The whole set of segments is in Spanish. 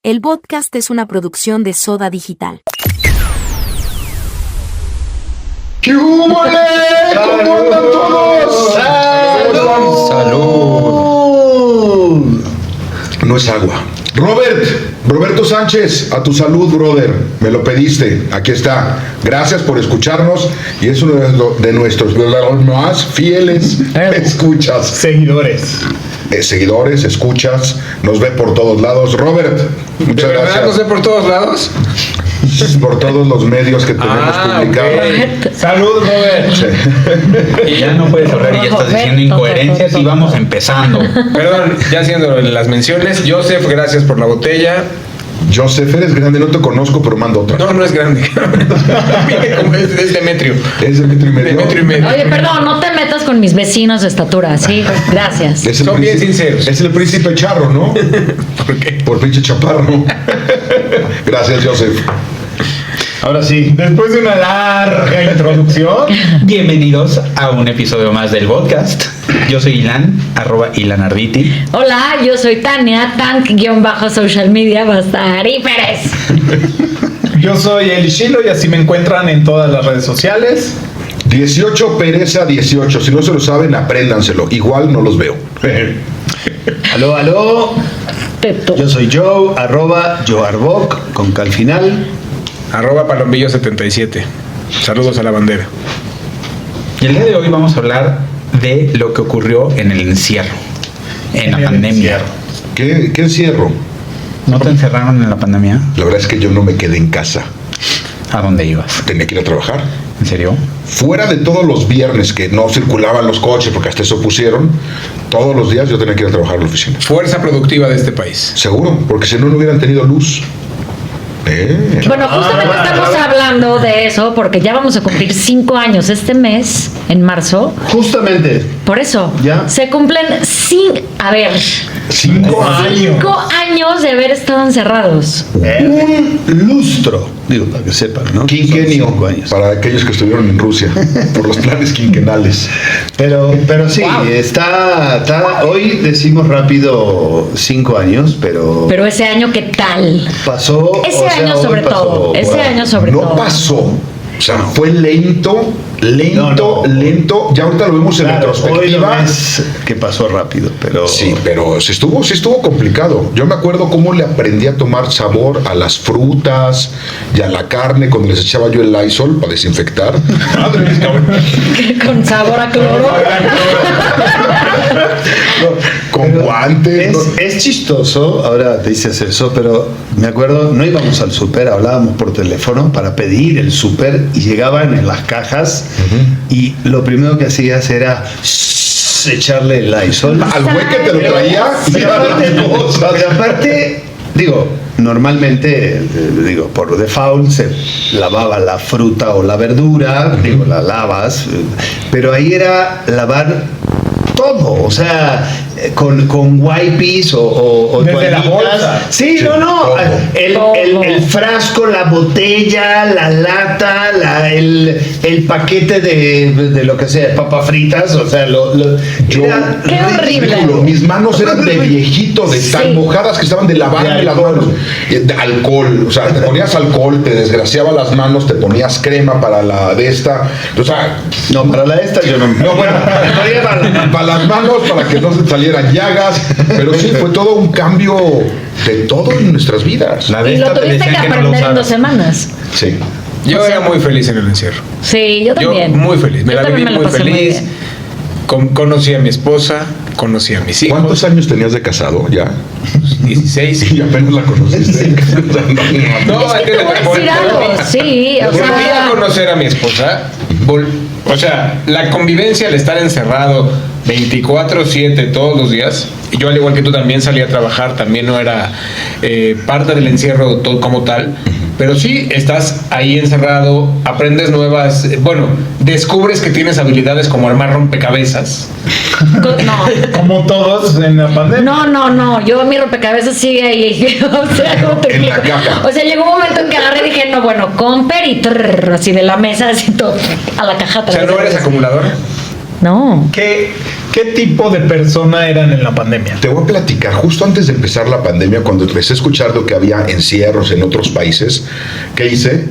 El podcast es una producción de Soda Digital. ¡Qué húmole! ¿Cómo andan todos? ¡Salud! No es agua. Roberto Sánchez, a tu salud, brother. Me lo pediste, aquí está. Gracias por escucharnos y es uno de nuestros más fieles escuchas. Seguidores, Escuchas, nos ve por todos lados. Robert, muchas gracias. ¿Nos ve por todos lados? Por todos los medios que tenemos publicados. Okay. Salud, Robert. Sí. Y ya no puedes hablar y ya estás diciendo incoherencias y vamos empezando. Perdón, ya haciendo las menciones. Joseph, gracias por la botella. Joseph, eres grande, no te conozco, pero mando otra. No es grande. Es Demetrio. ¿Es de metro y medio? De metro y medio. Oye, perdón, no te metas con mis vecinos de estatura, ¿sí? Gracias. Son bien sinceros. Es el príncipe charro, ¿no? ¿Por qué? Por pinche chaparro. Gracias, Joseph. Ahora sí, después de una larga introducción, Bienvenidos a un episodio más del podcast. Yo soy Ilan, @Ilanarditi. Hola, yo soy Tania, Tank-social media, Bastari Pérez. yo soy Eli Shilo y así me encuentran en todas las redes sociales. 18 pereza 18. Si no se lo saben, apréndanselo. Igual no los veo. Aló. Teto. Yo soy Joe, @JoeArboc, con K al final. @Palombillo77. Saludos a la bandera. Y el día de hoy vamos a hablar de lo que ocurrió en el encierro, en la el pandemia. encierro. ¿Qué encierro? ¿No te encerraron en la pandemia? La verdad es que yo no me quedé en casa. ¿A dónde ibas? Tenía que ir a trabajar. ¿En serio? Fuera de todos los viernes que no circulaban los coches porque hasta eso pusieron, todos los días yo tenía que ir a trabajar a la oficina. Fuerza productiva de este país. Seguro, porque si no, no hubieran tenido luz. Bueno, justamente estamos hablando de eso porque ya vamos a cumplir 5 años este mes, en marzo. Justamente. Por eso, ¿Ya? se cumplen 5 años de haber estado encerrados. Un lustro. Digo, para que sepan, ¿no? Quinquenio, Son 5 años. para aquellos que estuvieron en Rusia, por los planes quinquenales. Pero sí, está. Hoy decimos rápido 5 años, pero Pero ese año, ¿qué tal? pasó. Ese año sobre todo. Ese año sobre No todo. pasó. O sea, fue lento. Ya ahorita lo vemos en Claro, hoy lo retrospectiva. ves que pasó rápido, pero. Sí, pero sí estuvo complicado. Yo me acuerdo cómo le aprendí a tomar sabor a las frutas y a la carne cuando les echaba yo el Lysol para desinfectar. Con sabor a cloro. Con Pero guantes. Es chistoso, ahora te dices eso, pero me acuerdo, no íbamos al súper, hablábamos por teléfono para pedir el súper y llegaban en las cajas y lo primero que hacías era echarle el Lysol. Al güey que te lo traía. Pero aparte, digo, normalmente, por default se lavaba la fruta o la verdura, la lavas, pero ahí era lavar todo, o sea, con wipes o Desde la toallitas. bolsa. Sí, Sí, no, todo. el frasco, la botella, la lata, el paquete de lo que sea, papas fritas, o sea, era Qué horrible. ridículo. Mis manos eran de viejito, de tan Sí. mojadas que estaban de lavarme las manos. De alcohol, o sea, te ponías alcohol, te desgraciaba las manos, te ponías crema para la de esta. O sea, No, para la esta yo no. no, bueno, me ponía para las manos, para que no se salieran llagas. Pero sí, fue todo un cambio de todo en nuestras vidas. La de Y lo esta te tuviste que decían que no lo aprender en 2 usaras. semanas. Sí. Yo era muy feliz en el encierro. Sí, yo Yo también. muy feliz. Me Yo la viví también me muy pasé feliz. bien. Conocí a mi esposa, conocí a mis hijos. ¿Cuántos años tenías de casado ya? 16. Y apenas la conociste. No, Es que te voy a decir algo, sí, o Volví a sea, conocer a mi esposa. O sea, la convivencia al estar encerrado 24/7 todos los días. Y yo, al igual que tú, también salí a trabajar. También no era parte del encierro como tal. Pero sí, estás ahí encerrado, aprendes nuevas... Bueno, descubres que tienes habilidades como armar rompecabezas. no. como todos en la pandemia. No, yo mi rompecabezas sigue ahí. O sea, ¿cómo te En la explico? caja. O sea, llegó un momento en que agarré y dije, no, bueno, comper y así de la mesa, así todo, a la caja. O sea, ¿no eres acumulador? No. ¿Qué ¿Qué tipo de persona eran en la pandemia? Te voy a platicar, justo antes de empezar la pandemia, cuando empecé a escuchar lo que había encierros en otros países, ¿qué hice?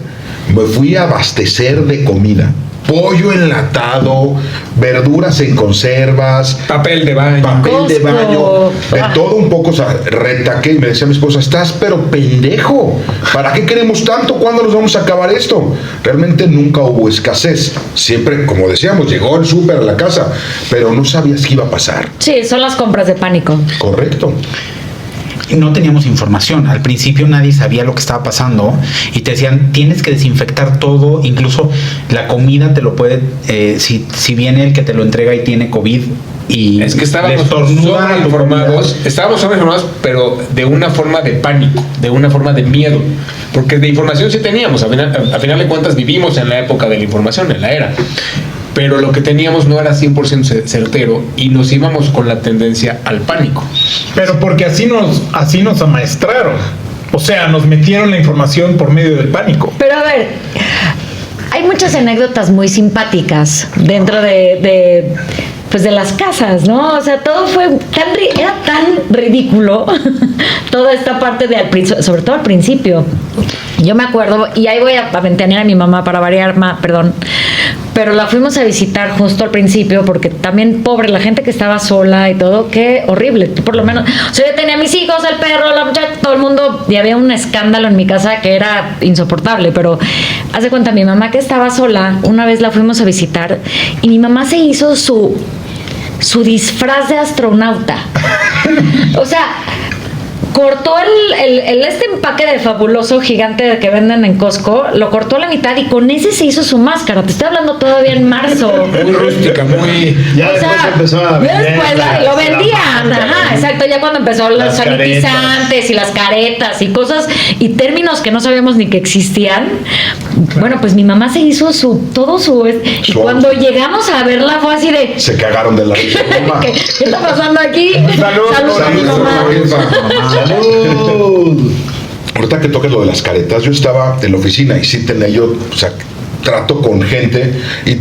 Me fui a abastecer de comida. Pollo enlatado, verduras en conservas, Papel de baño. papel de Costco. baño, de todo un poco, o sea, retaqué y me decía mi esposa, estás pero pendejo, ¿para qué queremos tanto? ¿Cuándo nos vamos a acabar esto? Realmente nunca hubo escasez, siempre, como decíamos, llegó el súper a la casa, pero no sabías qué iba a pasar. Sí, son las compras de pánico. Correcto. No teníamos información. Al principio nadie sabía lo que estaba pasando y te decían, tienes que desinfectar todo, incluso la comida te lo puede, si viene el que te lo entrega y tiene COVID y Es que estábamos le estornuda a tu sobreinformados, pero de una forma de pánico, de una forma de miedo, porque de información sí teníamos, a final de cuentas vivimos en la época de la información, en la era, pero lo que teníamos no era 100% certero y nos íbamos con la tendencia al pánico. Pero porque así nos amaestraron. O sea, nos metieron la información por medio del pánico. Pero a ver, hay muchas anécdotas muy simpáticas dentro pues de las casas, ¿no? O sea, todo era tan ridículo toda esta parte sobre todo al principio. Yo me acuerdo, y ahí voy a ventanear a mi mamá para variar, perdón, pero la fuimos a visitar justo al principio porque también, pobre, la gente que estaba sola y todo, qué horrible. Por lo menos, o sea, yo tenía a mis hijos, el perro, la muchacha, todo el mundo, y había un escándalo en mi casa que era insoportable, pero haz de cuenta, mi mamá que estaba sola, una vez la fuimos a visitar y mi mamá se hizo su disfraz de astronauta. O sea, cortó este empaque de Fabuloso gigante que venden en Costco, lo cortó a la mitad y con ese se hizo su máscara. Te estoy hablando todavía en marzo. Muy rústica, muy... Ya O después sea, empezó a vender después lo vendían, ajá, exacto, ya cuando empezó los Las sanitizantes y las caretas y cosas y términos que no sabíamos ni que existían. Bueno, pues mi mamá se hizo y cuando llegamos a verla fue así de Se cagaron de la risa. Mamá. ¿qué está pasando aquí? Salud, a mi Salud, mamá. ¡Salud! Ahorita que toques lo de las caretas, yo estaba en la oficina y sí tenía yo, o sea, trato con gente y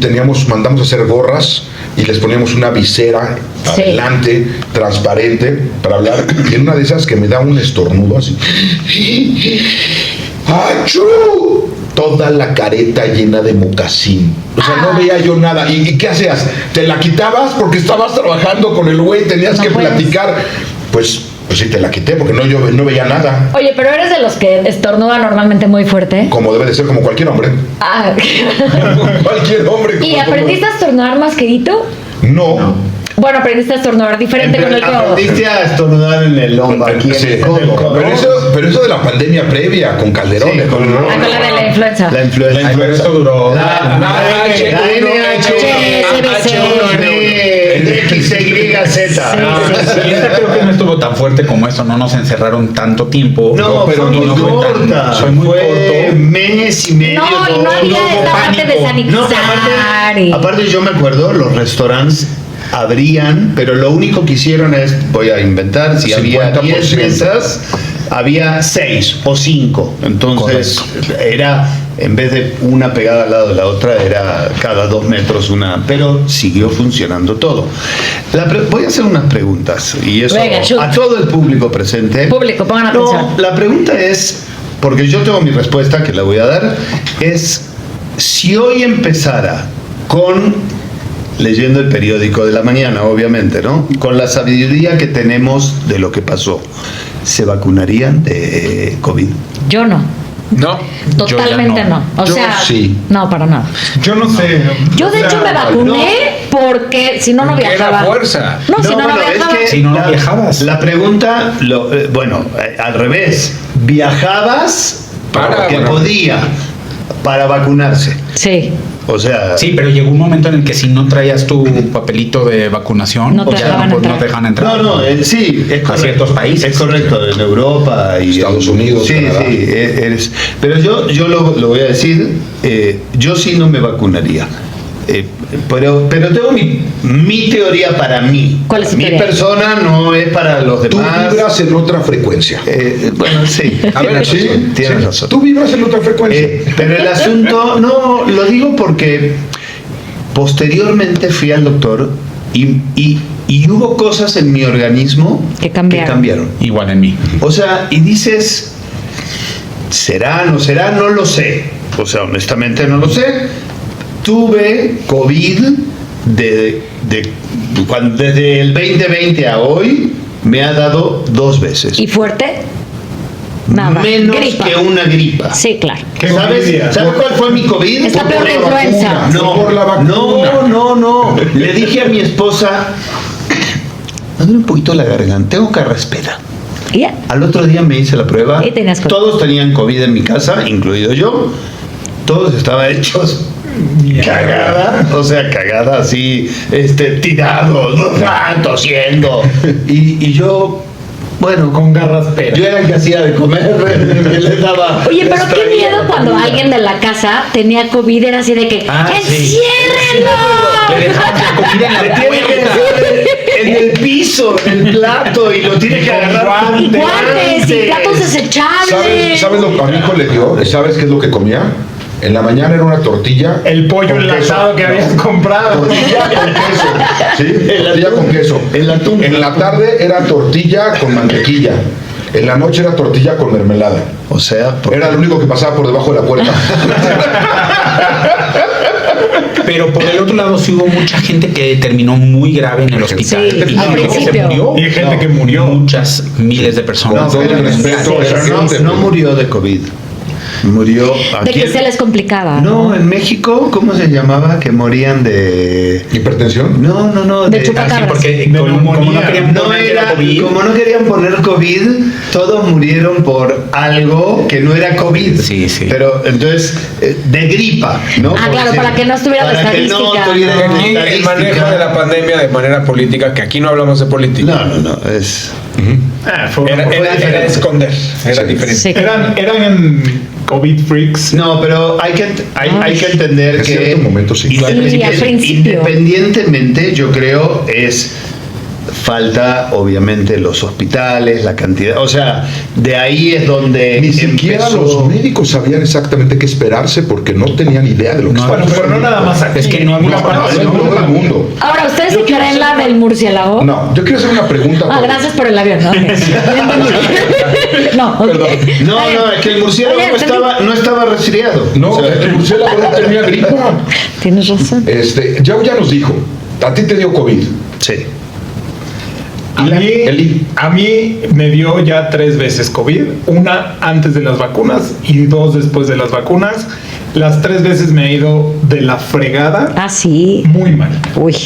mandamos a hacer gorras y les poníamos una visera Sí. adelante, transparente, para hablar. Y en una de esas que me da un estornudo así. ¡Achú! Toda la careta llena de mocasín. O sea, no veía yo nada. ¿Y qué hacías? ¿Te la quitabas porque estabas trabajando con el güey? Tenías No que puedes. platicar. Pues sí, te la quité porque yo no veía nada. Oye, pero eres de los que estornuda normalmente muy fuerte. Como debe de ser, como cualquier hombre. Ah. Cualquier hombre. ¿Y aprendiste a estornudar más quedito? No. Bueno, aprendiste a estornudar diferente con el codo. Aprendiste a estornudar en el hombro, aquí en Sí. el codo. Pero eso de la pandemia previa, con Calderón. Sí, con- Ah, con la de la influenza. La influenza. Ay, pero eso duró. La XYZ. Y esta creo que no estuvo tan fuerte como eso, no nos encerraron tanto tiempo. No, pero y muy no fue tan- corta. fue muy corto. mes y medio. No, y no había hubo esta parte de pánico. sanitizar. No, y... aparte yo me acuerdo, los restaurantes abrían, pero lo único que hicieron es, voy a inventar, si había 10 50%. mesas, había 6 o 5. Entonces era, en vez de una pegada al lado de la otra, era cada 2 metros una, pero siguió funcionando todo. Voy a hacer unas preguntas, y eso Venga, shoot. a todo el público presente. Público, pongan atención. No, la pregunta es, porque yo tengo mi respuesta que la voy a dar, es si hoy empezara con leyendo el periódico de la mañana, obviamente, ¿no? Con la sabiduría que tenemos de lo que pasó, ¿se vacunarían de COVID? Yo no. No. Totalmente Yo ya no. no. O Yo sea, sí. no, para nada. Yo no sé. Yo de O sea, hecho me vacuné porque si no, no Porque era viajaba. fuerza. No, si no, no bueno, viajaba. Si no, no viajabas. La pregunta, al revés, ¿viajabas Para porque vacunarse. podía para vacunarse? Sí. O sea, Sí, pero llegó un momento en el que si no traías tu papelito de vacunación, No te dejaban no entrar. te dejan entrar. sí, es A correcto. ciertos países. Es correcto, en Europa y Estados Unidos, Sí, Canadá. sí, pero yo lo voy a decir, yo sí no me vacunaría. Pero tengo mi teoría para mí. ¿Cuál es tu Mi teoría? persona no es para los Tú demás. vibras en otra frecuencia. Bueno, sí. A ver, tienes razón, tienes razón. Tú vibras en otra frecuencia. Pero el asunto, no, lo digo porque posteriormente fui al doctor y y hubo cosas en mi organismo Que cambiaron. Igual en mí. O sea, y dices, ¿será, no será? No lo sé. O sea, honestamente no lo sé. Tuve COVID desde el 2020 a hoy, me ha dado 2 veces. ¿Y fuerte? Nada. Menos Gripa. que una gripa. Sí, claro. Qué ¿Sabes envidia. cuál fue mi COVID? Está peor que influenza. Por la vacuna. No. Le dije a mi esposa, me duele un poquito la garganta, tengo carraspera. Y ya. Al otro día me hice la prueba. Y tenías COVID. Todos tenían COVID en mi casa, incluido yo. Todos estaban hechos cagada, o sea, cagada así, tirados, tosiendo. Y yo, bueno, Con garras peras. yo era el que hacía de comer, que les daba. Oye, pero les qué traía. miedo cuando alguien de la casa tenía COVID, era así de que Sí. ¡enciérrenlo! Le dejaban la comida en Le la tiene que puerta. dejar en el piso, en el plato, y lo tiene que agarrar. Y guantes y platos desechables. ¿Sabes lo que a mi hijo le dio? ¿Sabes qué es lo que comía? En la mañana era una tortilla. El pollo con enlatado queso. que habías comprado. Tortilla con queso. ¿Sí? Tortilla con queso. El atún. En la tarde era tortilla con mantequilla. En la noche era tortilla con mermelada. O sea, Era lo único que pasaba por debajo de la puerta. Pero por el otro lado sí hubo mucha gente que terminó muy grave en el hospital. Sí, Y al gente que se principio. murió. Y gente que murió. Muchas miles de personas. Con todo el respeto, pero esa gente, no pues. murió de COVID. Murió De aquí. que se les complicaba. No, en México, ¿cómo se llamaba? Que morían de. ¿Hipertensión? No. De Ah, sí, chupacabras. porque De como no neumonía. querían No poner que era era, COVID. como no querían poner COVID, todos murieron por algo que no era COVID. Sí. Pero entonces, de gripa, ¿no? Ah, Por claro, para que no estuviera la para que no estadística. estuviera la Aquí el estadística. manejo de la pandemia de manera política, que aquí no hablamos de política. No, es. Era esconder, era diferente. Sí. Eran COVID freaks. No, pero hay que entender En que cierto momento sí. Sí, al principio. Independientemente, yo creo, es falta, obviamente, los hospitales, la cantidad. O sea, de ahí es donde Ni siquiera los médicos sabían exactamente qué esperarse porque no tenían idea de lo que No, estaba Bueno, pero no nada más aquí. Es que no No, en todo el mundo. Ahora, ¿ustedes se creen la del murciélago? No, yo quiero hacer una pregunta. Ah, gracias por el avión. No, ok. No, es que el murciélago Oye, no estaba resfriado. No, O sea, el murciélago no tenía gripa. Tienes razón. Ya nos dijo, a ti te dio COVID. sí. A mí me dio ya 3 veces COVID, una antes de las vacunas y 2 después de las vacunas. Las 3 veces me ha ido de la fregada, Ah, sí. muy mal. Uy.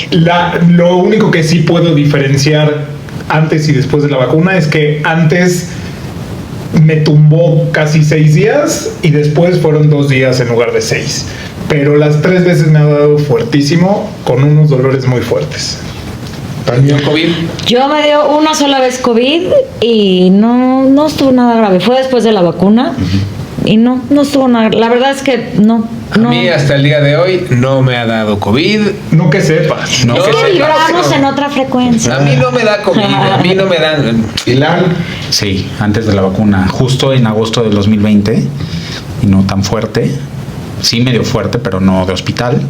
Lo único que sí puedo diferenciar antes y después de la vacuna es que antes me tumbó casi 6 días y después fueron 2 días en lugar de 6. Pero las 3 veces me ha dado fuertísimo con unos dolores muy fuertes. ¿También COVID? Yo me dio una sola vez COVID y no estuvo nada grave. Fue después de la vacuna y no estuvo nada. La verdad es que no. A mí hasta el día de hoy no me ha dado COVID. No que sepas. No, Es que que sepa. vibramos en otra frecuencia. A mí no me da COVID, a mí no me dan. Ilan, Sí, antes de la vacuna, justo en agosto del 2020, y no tan fuerte, sí medio fuerte, pero no de hospital,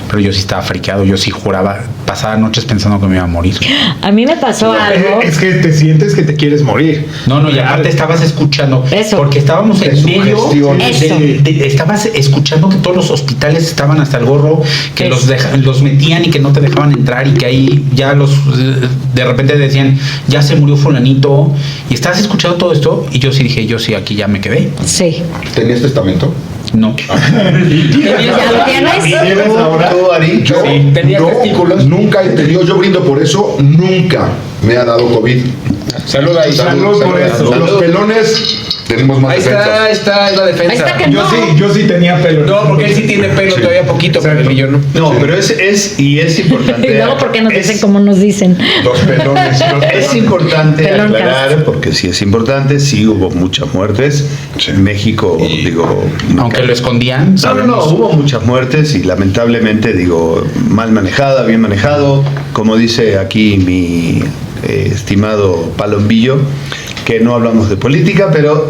pero yo sí estaba friqueado, yo sí juraba, pasaba noches pensando que me iba a morir. A mí me pasó algo. Es que te sientes que te quieres morir. No, y aparte estabas escuchando, Eso. porque estábamos en medio, sugestión. Eso. estabas escuchando que todos los hospitales estaban hasta el gorro, que Eso. los metían y que no te dejaban entrar y que ahí ya de repente decían, ya se murió fulanito, y estabas escuchando todo esto, y yo sí dije, yo sí, aquí ya me quedé. Sí. ¿tenías testamento? No. ¿Ya lo tienes? ¿Tienes ahora? ¿Tú, Ari? Yo Sí, tenía no, testículos. nunca he tenido, yo brindo por eso, nunca me ha dado COVID. Salud ahí. Salud por eso. Los pelones tenemos más Ahí defensas. está la defensa. Ahí está que Yo sí tenía pelo. No, porque él sí tiene pelo todavía poquito, pero Exacto. él y yo no. No, pero es importante. Y luego, ¿por qué nos es- dicen como nos dicen? Los pelones. Es importante Peloncas. aclarar, porque sí es importante, sí hubo muchas muertes. En México, digo... Aunque lo escondían, No, sabemos. hubo muchas muertes y lamentablemente, digo, mal manejada, bien manejado. Como dice aquí mi estimado Palombillo, que no hablamos de política, pero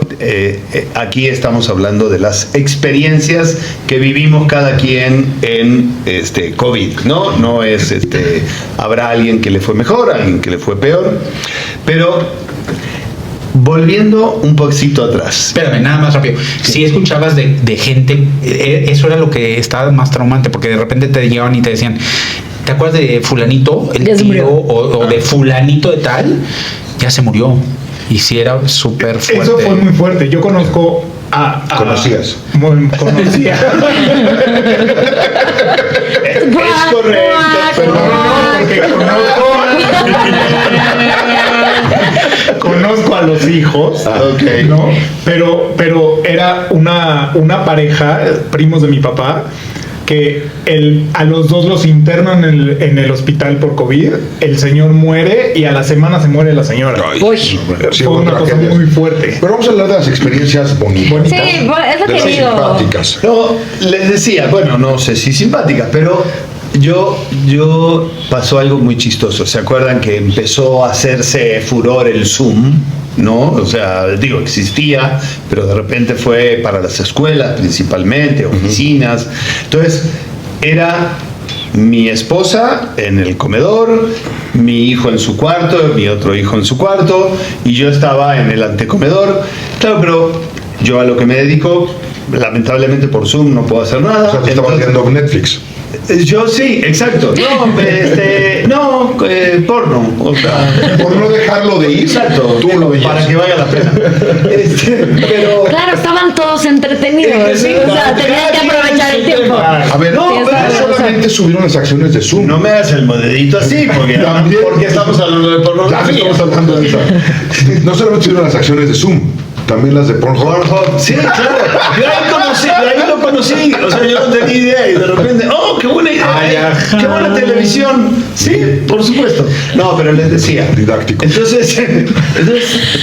aquí estamos hablando de las experiencias que vivimos cada quien en COVID, ¿no? No es, habrá alguien que le fue mejor, alguien que le fue peor, pero volviendo un poquito atrás. Espérame, nada más rápido. Si escuchabas de gente, eso era lo que estaba más traumante, porque de repente te llegaban y te decían, ¿te acuerdas de fulanito, el tío, o de fulanito de tal? Ya se murió. Y sí era súper fuerte. Eso fue muy fuerte. Yo conozco ¿Conocías? Conocía. Es correcto. Pero no, porque conozco a los hijos, Ok. ¿no? Pero era una pareja, primos de mi papá, que a los dos los internan en el hospital por COVID, el señor muere y a la semana se muere la señora. Ay, Uy. sí, Fue una cosa tragedia. muy fuerte. Pero vamos a hablar de las experiencias bonitas. Sí, es lo de que las digo. simpáticas. No, les decía, bueno, no sé si simpática, pero yo pasó algo muy chistoso. ¿Se acuerdan que empezó a hacerse furor el Zoom? ¿No? O sea, digo, existía, pero de repente fue para las escuelas principalmente, oficinas. Entonces, era mi esposa en el comedor, mi hijo en su cuarto, mi otro hijo en su cuarto, y yo estaba en el antecomedor. Claro, pero yo a lo que me dedico, lamentablemente por Zoom no puedo hacer nada. O sea, te estabas Entonces, viendo Netflix. yo sí, exacto. No, porno. O sea, Por no dejarlo de ir, exacto. tú lo veías. Para que valga la pena. Pero Claro, estaban todos entretenidos. Sí, o sea, tenían que aprovechar el tiempo. A ver, No, Sí, pero está bien, solamente subieron las acciones de Zoom. no me hagas el modedito así, porque También. porque estamos hablando de Ya pornografía. estamos hablando de eso. No solamente subieron las acciones de Zoom, también las de Pornhub. Pornhub, sí, claro. Yo ahí lo conocí, o sea, yo no tenía idea y de repente, ¡oh, qué buena idea! ¡Qué buena televisión! Sí, por supuesto. No, pero les decía. Didáctico. Entonces,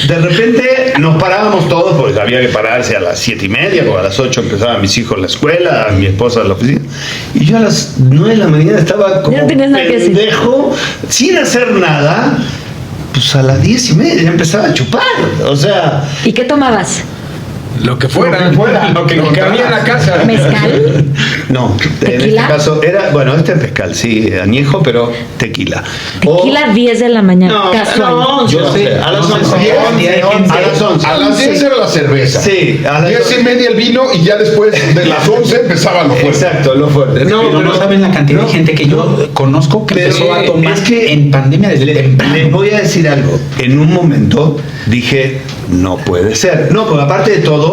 de repente nos parábamos todos, porque había que pararse a las 7:30, porque a las 8 empezaban mis hijos la escuela, mi esposa a la oficina. Y yo a las 9 de la mañana estaba como Ya no tenías nada que decir. pendejo, sin hacer nada. Pues a las 10:30 ya empezaba a chupar. O sea, ¿Y qué tomabas? Lo que fuera, lo que había en la casa. ¿Mezcal? no, en ¿Tequila? este caso era, bueno, este es mezcal, sí, añejo, pero tequila. Tequila 10 de la mañana, casual. No, Yo sé, a las 11. hay gente- A las 11. A las 10 era la cerveza. Sí, a las 10:30 el vino y ya después de las 11 empezaba lo fuerte. Exacto, lo fuerte. No, pero no saben la cantidad de gente que yo conozco que Pero empezó a tomar es que en pandemia desde temprano. Les voy a decir algo. En un momento dije, no puede ser. No, porque aparte de todo,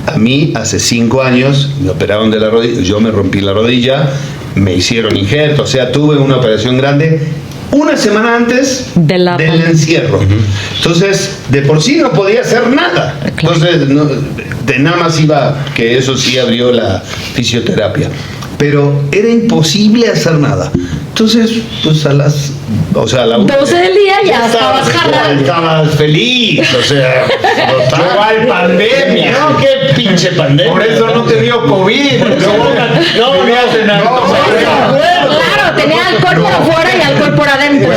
a mí hace 5 años me operaron de la rodilla, yo me rompí la rodilla, me hicieron injerto, o sea, tuve una operación grande una semana antes Del encierro. Entonces, de por sí no podía hacer nada. Entonces, de nada más iba, que eso sí abrió la fisioterapia. Pero era imposible hacer nada. Entonces, pues a la 12 del día ya estabas jalando. Estabas feliz, o sea, Igual pandemia. No, qué pinche pandemia. Por eso no te dio COVID. No, Claro, tenía alcohol por afuera y alcohol por adentro.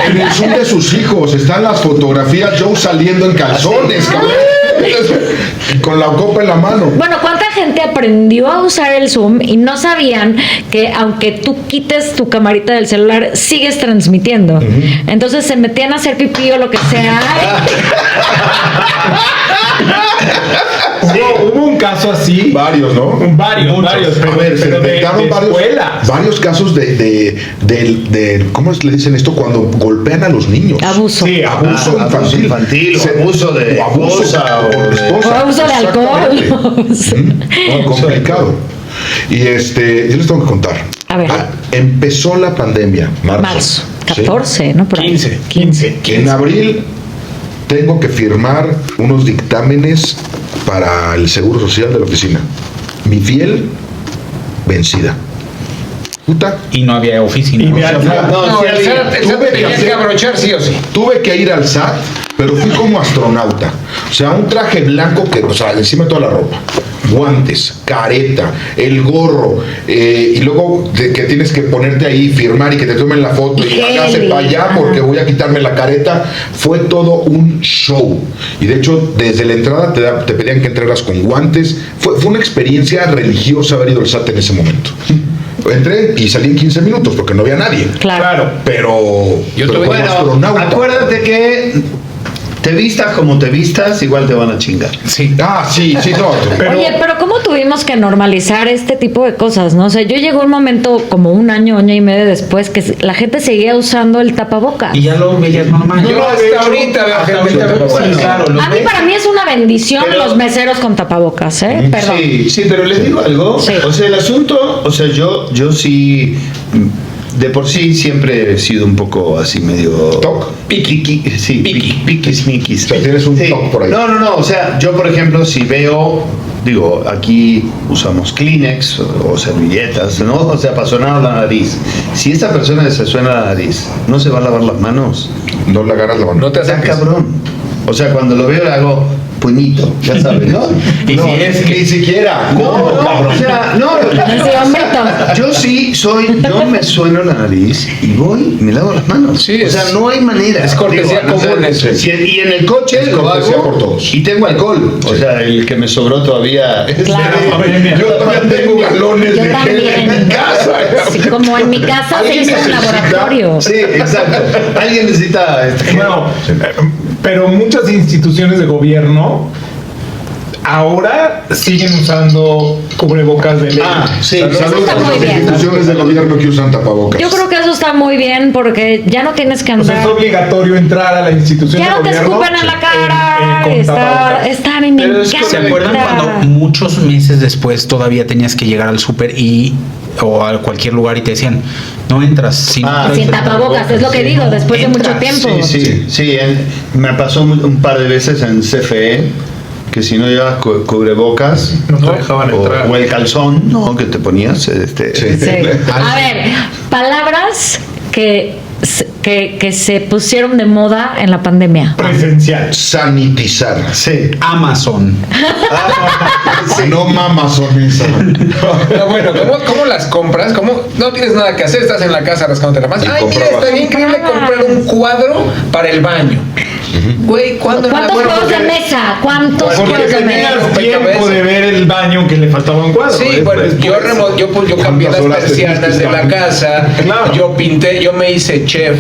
En el Zoom de sus hijos están las fotografías, Joe saliendo en calzones, cabrón. Y con la copa en la mano. Bueno, ¿cuánta gente aprendió a usar el Zoom y no sabían que aunque tú quites tu camarita del celular, sigues transmitiendo? Entonces se metían a hacer pipí o lo que sea. Hubo un caso así. Varios, ¿no? Varios. Pero, A ver, se pero de detectaron escuelas. varios casos de ¿cómo le dicen esto? Cuando golpean a los niños. Abuso. Sí, Abuso abuso infantil, o abuso de esposa, o de esposa. O abuso de alcohol. Exactamente. Complicado. Y yo les tengo que contar. A ver. Empezó la pandemia, Marzo. ¿sí? 14, ¿no? Por ahí. 15. En abril tengo que firmar unos dictámenes para el Seguro Social de la oficina. Mi fiel vencida. Puta. Y no había oficina. Y ¿no? de alza. No, Sí, el SAT tuve que tenía hacer- que abrochar sí o sí. Tuve que ir al SAT pero fui como astronauta. O sea, un traje blanco que, o sea, encima de toda la ropa. Guantes, careta, el gorro, y luego que tienes que ponerte ahí, firmar y que te tomen la foto y hágase para allá porque voy a quitarme la careta. Fue todo un show. Y de hecho, desde la entrada te pedían que entraras con guantes. Fue una experiencia religiosa haber ido al SAT en ese momento. Entré y salí en 15 minutos porque no había nadie. Claro. Pero como astronauta. Acuérdate que te vistas como te vistas, igual te van a chingar. Sí. Sí, no. Oye, pero ¿cómo tuvimos que normalizar este tipo de cosas, no? O sea, yo llegó un momento como un año y medio después que la gente seguía usando el tapabocas. Y ya lo veías normal. Yo hasta ahorita veo gente. Sí, claro, lo A mí, ves. para mí es una bendición Pero- los meseros con tapabocas, ¿eh? Perdón. Sí, pero les digo algo. Sí. O sea, el asunto, o sea, yo sí, de por sí siempre he sido un poco así medio... ¿Toc? Piquis. O sea, tienes un toc por ahí. No, o sea, yo por ejemplo, si veo, digo, aquí usamos Kleenex o servilletas, ¿no? O sea, para sonar la nariz. Si esta persona se suena la nariz, ¿no se va a lavar las manos? No le agarras la mano. No te Está acerques. cabrón. O sea, cuando lo veo le hago puñito, ya sabes, ¿no? Y No, si es ni siquiera. ¿Cómo, cabrón? o sea, no. Sí, hombrito. Yo me sueno la nariz y voy y me lavo las manos. Sí, o sea, es- no hay manera. es cortesía Digo, común eso. y en el coche Es lo cortesía hago por todos. y tengo alcohol. O sea, el que me sobró todavía es Claro. Yo todavía tengo galones Yo de gel en también. mi casa. Sí, como en mi casa se ¿Alguien hizo un necesita? laboratorio. Sí, exacto. Alguien necesita Bueno, pero muchas instituciones de gobierno ahora siguen usando cubrebocas de ley. sí, Eso Saludos está a muy las bien. instituciones de gobierno que usan tapabocas. Yo creo que eso está muy bien porque ya no tienes que O sea, andar. es obligatorio entrar a la institución Ya de no te gobierno escupan en la cara. con Está tapabocas. bien, me Pero es que encanta. ¿Se acuerdan cuando muchos meses después todavía tenías que llegar al súper o a cualquier lugar y te decían, no entras sin, Sin tapabocas, es lo que digo, después de mucho Entras. tiempo. Sí, me pasó un par de veces en CFE que si no llevas cubrebocas No te dejaban entrar. o el calzón, ¿no? Que te ponías, Sí. Sí. A ver, palabras que se pusieron de moda en la pandemia. Presencial. Sanitizar. Sí. Amazon. No mamas son esa. No, bueno, ¿cómo las compras? ¿Cómo no tienes nada que hacer? Estás en la casa rascándote la masa. Y Ay, mira, comprabas. está bien increíble comprar un cuadro para el baño. Güey, ¿cuándo? ¿Cuántos Bueno, juegos de porque- mesa? ¿Cuántos Porque juegos de Tenías mesa? tiempo de ver el baño que le faltaba un cuadro. Sí, bueno, yo cambié las ¿Cuántas horas te persianas de hiciste, la Juan? casa, Claro. yo pinté, yo me hice chef,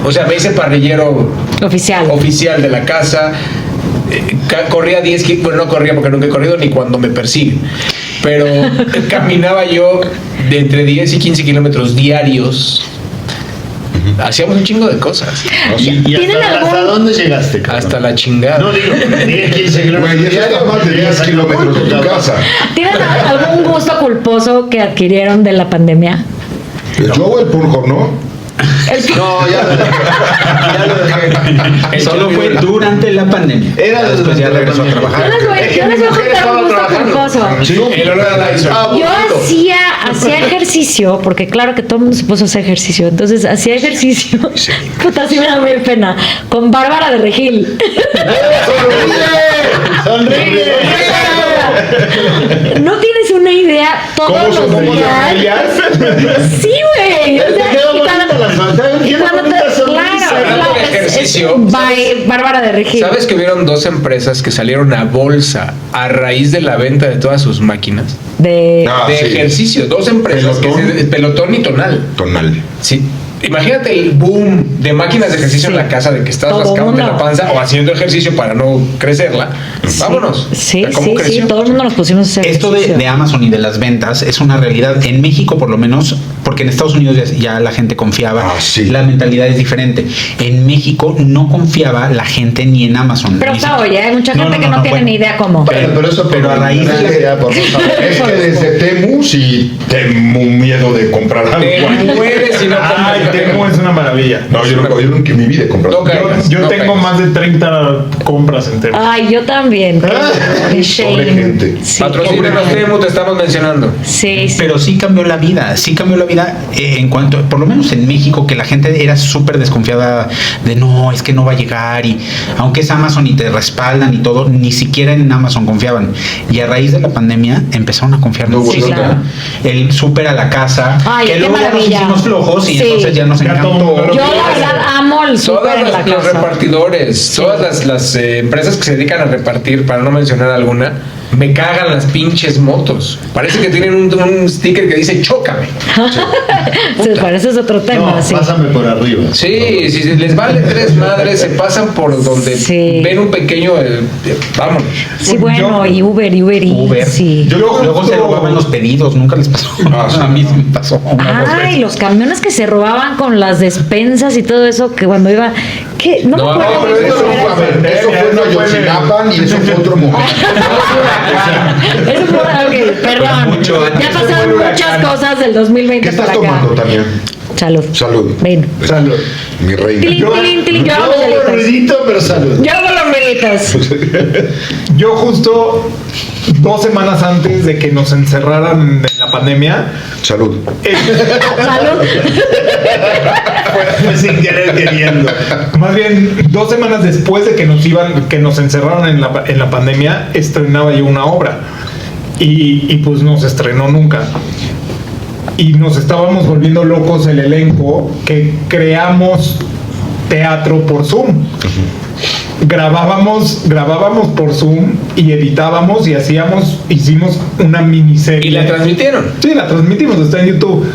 o sea, me hice parrillero Oficial. de la casa, corría 10 kilómetros, bueno, no corría porque nunca he corrido ni cuando me persiguen, pero caminaba yo de entre 10 y 15 kilómetros diarios. Hacíamos un chingo de cosas. ¿Y ¿Tienen hasta algún- dónde llegaste? cabrón? Hasta la chingada. No digo, 10, 15 kilómetros. Güey, eso está más de 10 kilómetros de tu casa. ¿Tienen algún gusto culposo que adquirieron de la pandemia? Yo o el Pornhub, ¿no? No, ya lo dejé. Solo fue durante la pandemia. Era Después ya regresó a trabajar. Yo les voy a contar un gusto culposo. El olor a Lysol. Yo hacía ejercicio, porque claro que todo el mundo se puso a hacer ejercicio, entonces hacía ejercicio. Puta, sí me da muy pena. Con Bárbara de Regil. ¡Sonríe! No tienes una idea todos los días. Sí, güey. O sea, quedó y bonita la sonrisa. y Qué cuando bonita te- sonrisa. claro, Hablando de es ejercicio, by Bárbara de Regil. ¿Sabes que hubieron dos empresas que salieron a bolsa a raíz de la venta de todas sus máquinas? De Ah, De sí. ejercicio, dos empresas, Pelotón. Pelotón y Tonal. Tonal. Sí. Imagínate el boom de máquinas de ejercicio en la casa de que estás Todo rascándote mundo. la panza o haciendo ejercicio para no crecerla. Vámonos. Sí, ¿Cómo sí, creció? todo el mundo nos pusimos a hacer Esto ejercicio. de Amazon y de las ventas es una realidad en México por lo menos, porque en Estados Unidos ya la gente confiaba, Ah, sí. la mentalidad es diferente. En México no confiaba la gente ni en Amazon. Pero Ni está, si- oye, hay mucha gente que no tiene bueno. ni idea cómo. Pero eso Pero a raíz de ya por no saber. Es que desde Temu sí tengo miedo de comprar algo. Te mueres si no Ay, compras. Temu es una maravilla. No, yo nunca en mi vida he comprado. No caigas. Yo no tengo caigas. más de 30 compras en Temu. Ay, yo también. Qué shame. Pobre gente. Sí, Patrocínanos, Temu, te estamos mencionando. sí, sí. Pero sí cambió la vida, vida, en cuanto, por lo menos en México, que la gente era súper desconfiada de no, es que no va a llegar, y aunque es Amazon y te respaldan y todo, ni siquiera en Amazon confiaban. Y a raíz de la pandemia empezaron a confiar en Sí, claro. el súper a la casa, Ay, que qué luego ya nos maravilla. hicimos flojos y Sí. entonces ya nos Ya todo encantó. mundo lo Yo la verdad amo el súper Todas en la los casa. repartidores, todas las empresas que se dedican a repartir, para no mencionar alguna, me cagan las pinches motos. Parece que tienen un sticker que dice chócame. Sí, para eso es otro tema, No, sí. pásame por arriba. Sí, si les vale tres madres, se pasan por donde Sí. ven un pequeño. Vámonos. Sí, bueno, y Uber Uber. sí. Yo Luego justo- se robaban los pedidos, nunca les pasó. Ah, sí. A mí sí me pasó una dos Ay, veces. los camiones que se robaban con las despensas y todo eso, que cuando iba... ¿Qué? No, No, me acuerdo pero de eso cómo no era fue a ver. Eso fue en Ayotzinapan y eso fue otro momento. Eso fue, ok, perdón. mucho antes. Ya Eso fue pasaron el muchas huracán. cosas del 2020 ¿Qué estás para acá. tomando también? Salud. Salud. Ven. Salud. Mi reina. Tilín, tilín, tilín. Yo hago No, las velitas. ruidito, pero salud. Yo hago las velitas. Yo justo 2 semanas antes de que nos encerraran en la pandemia, Salud. Salud. Fue sin querer queriendo. más bien 2 semanas después de que nos encerraron en la pandemia, estrenaba yo una obra. Y pues no se estrenó nunca. Y nos estábamos volviendo locos el elenco que creamos teatro por Zoom. Grabábamos por Zoom y editábamos y hicimos una miniserie. Y la transmitieron. Sí, la transmitimos, está en YouTube.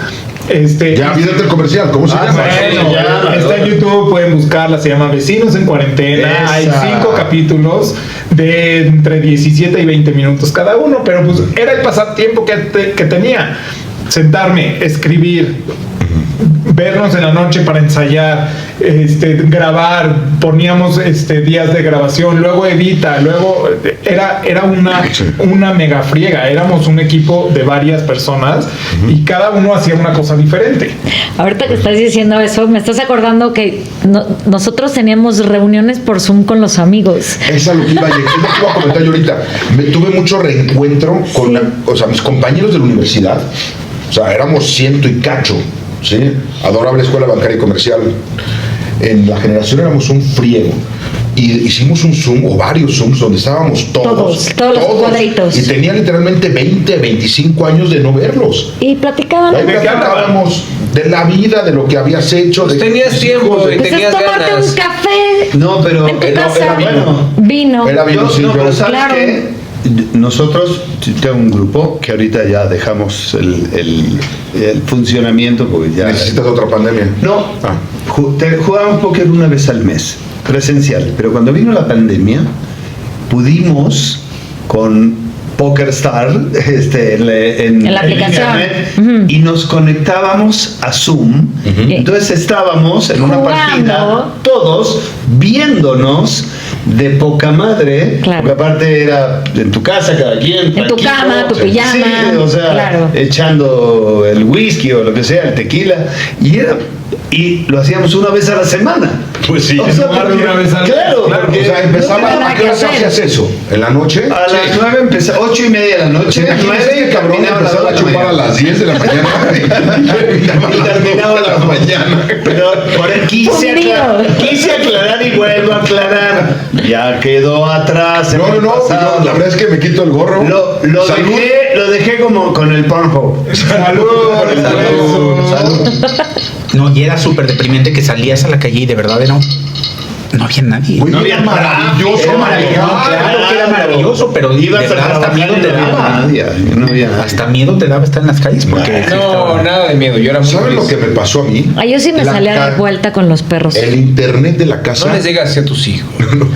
Ya, fíjate el comercial, ¿cómo se llama? Bueno, Ya, está en YouTube, pueden buscarla, se llama Vecinos en Cuarentena. Esa. Hay 5 capítulos de entre 17 y 20 minutos cada uno, pero pues era el pasatiempo que tenía. Sentarme, escribir, vernos en la noche para ensayar, grabar, poníamos días de grabación, luego edita, luego era una mega friega, éramos un equipo de varias personas y cada uno hacía una cosa diferente. Ahorita que estás diciendo eso, me estás acordando que nosotros teníamos reuniones por Zoom con los amigos. Esa lo que iba a llegar, es lo que iba a comentar yo ahorita. Tuve mucho reencuentro con mis compañeros de la universidad. O sea, éramos 100 y cacho, ¿sí? Adorable escuela bancaria y comercial. En la generación éramos un friego. Y hicimos un Zoom o varios Zooms donde estábamos todos los cuadritos. Y tenía literalmente 20, 25 años de no verlos. Y platicaban. Ahí platicábamos de la vida, de lo que habías hecho. Pues de tenías tus tiempo, hijos, y Pues es tenías tomarte ganas. un café No, pero en tu era casa. vino. Vino. Era vino, sí, pero yo- ¿sabes Claro. qué? Nosotros tengo un grupo que ahorita ya dejamos el funcionamiento porque ya Necesitas otra pandemia. no Ah. jugábamos póker una vez al mes presencial, pero cuando vino la pandemia pudimos con PokerStar En la aplicación. internet, Ujú. y nos conectábamos a Zoom. Entonces estábamos en una Jugando. partida todos viéndonos de poca madre, Claro. porque aparte era en tu casa cada quien, En tu tranquilo. cama, tu pijama. Sí, o sea, Claro. echando el whisky o lo que sea, el tequila, y lo hacíamos una vez a la semana. Pues sí. O En sea, lugar de porque- una vez al mes, claro, claro. porque O sea, empezaba No tenía ¿a qué hora nada que hacer. hacías eso? ¿En la noche? a las 9 empezaba, 8:30 de la noche, Imagínate, 9 cabrón, empezaba a chupar a las 10 de la mañana y terminaba a la mañana. Pero por ahí quise aclarar y vuelvo a aclarar. Ya quedó atrás. No, hemos pasado. yo, la verdad es que me quito el gorro. Salud. Lo dejé como con el Pornhub. Salud. No, y era súper deprimente que salías a la calle y de verdad no había nadie. Güey, No era había maravilloso, era maravilloso. Claro que era maravilloso, pero ibas de a verdad hasta trabajar miedo y te no había daba. nadie, no había nadie. Hasta miedo te daba estar en las calles porque sí No, estaba- nada de miedo. Yo era muy ¿Saben lo feliz. que me pasó a mí? Ay, yo sí me La salía ca- de vuelta con los perros. El internet de la casa. No les digas así a tus hijos.